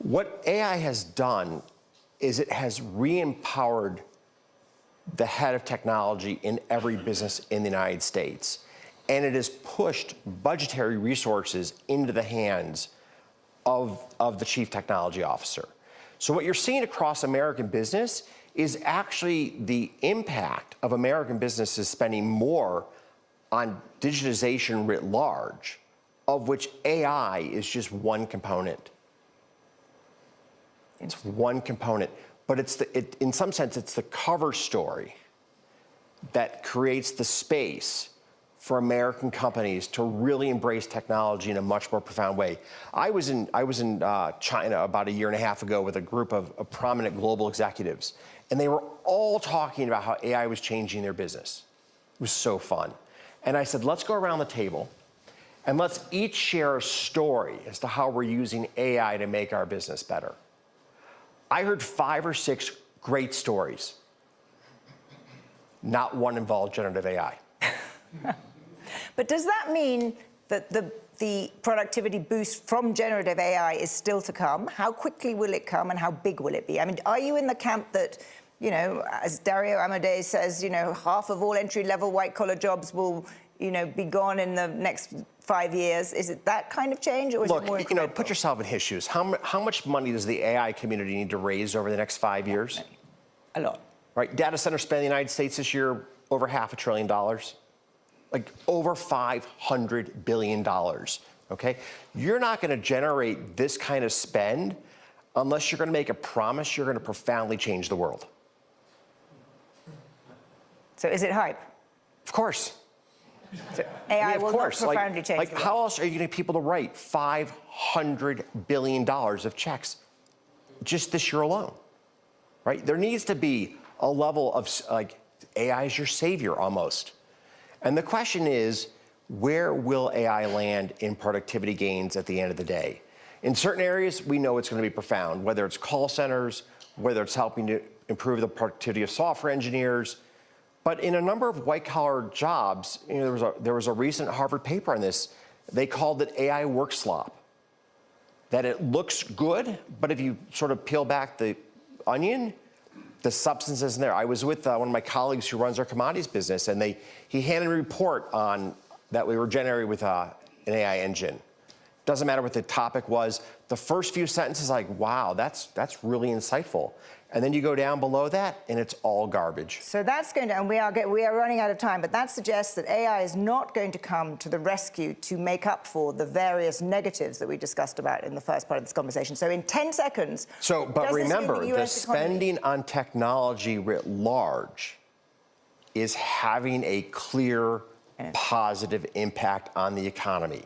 What AI has done is it has re-empowered the head of technology in every business in the United States. And it has pushed budgetary resources into the hands of the chief technology officer. So what you're seeing across American business is actually the impact of American businesses spending more on digitization writ large, of which AI is just one component. It's one component, but in some sense, it's the cover story that creates the space for American companies to really embrace technology in a much more profound way. I was in China about a year and a half ago with a group of prominent global executives, and they were all talking about how AI was changing their business. It was so fun. And I said, let's go around the table and let's each share a story as to how we're using AI to make our business better. I heard 5 or 6 great stories. Not one involved generative AI. But does that mean that the productivity boost from generative AI is still to come? How quickly will it come and how big will it be? I mean, are you in the camp that, you know, as Dario Amodei says, you know, half of all entry-level white-collar jobs will, you know, be gone in the next 5 years? Is it that kind of change, or is it more incremental? Look, you know, put yourself in his shoes. How much money does the AI community need to raise over the next 5 years? A lot. Right, data center spend in the United States this year, over $500 billion. Like over $500 billion, okay? You're not gonna generate this kind of spend unless you're gonna make a promise you're gonna profoundly change the world. So is it hype? Of course. So AI will not profoundly change the world. Like how else are you gonna get people to write $500 billion of checks just this year alone, right? There needs to be a level of, like, AI is your savior almost. And the question is, where will AI land in productivity gains at the end of the day? In certain areas, we know it's going to be profound, whether it's call centers, whether it's helping to improve the productivity of software engineers. But in a number of white-collar jobs, you know, there was a recent Harvard paper on this. They called it AI work slop. That it looks good, but if you sort of peel back the onion, the substance isn't there. I was with one of my colleagues who runs our commodities business, and he handed me a report on that we were generating with an AI engine. Doesn't matter what the topic was. The first few sentences, like, wow, that's really insightful. And then you go down below that, and it's all garbage. So that's going to, and we are running out of time, but that suggests that AI is not going to come to the rescue to make up for the various negatives that we discussed about in the first part of this conversation. So in 10 seconds, but remember, the spending on technology writ large is having a clear, positive impact on the economy.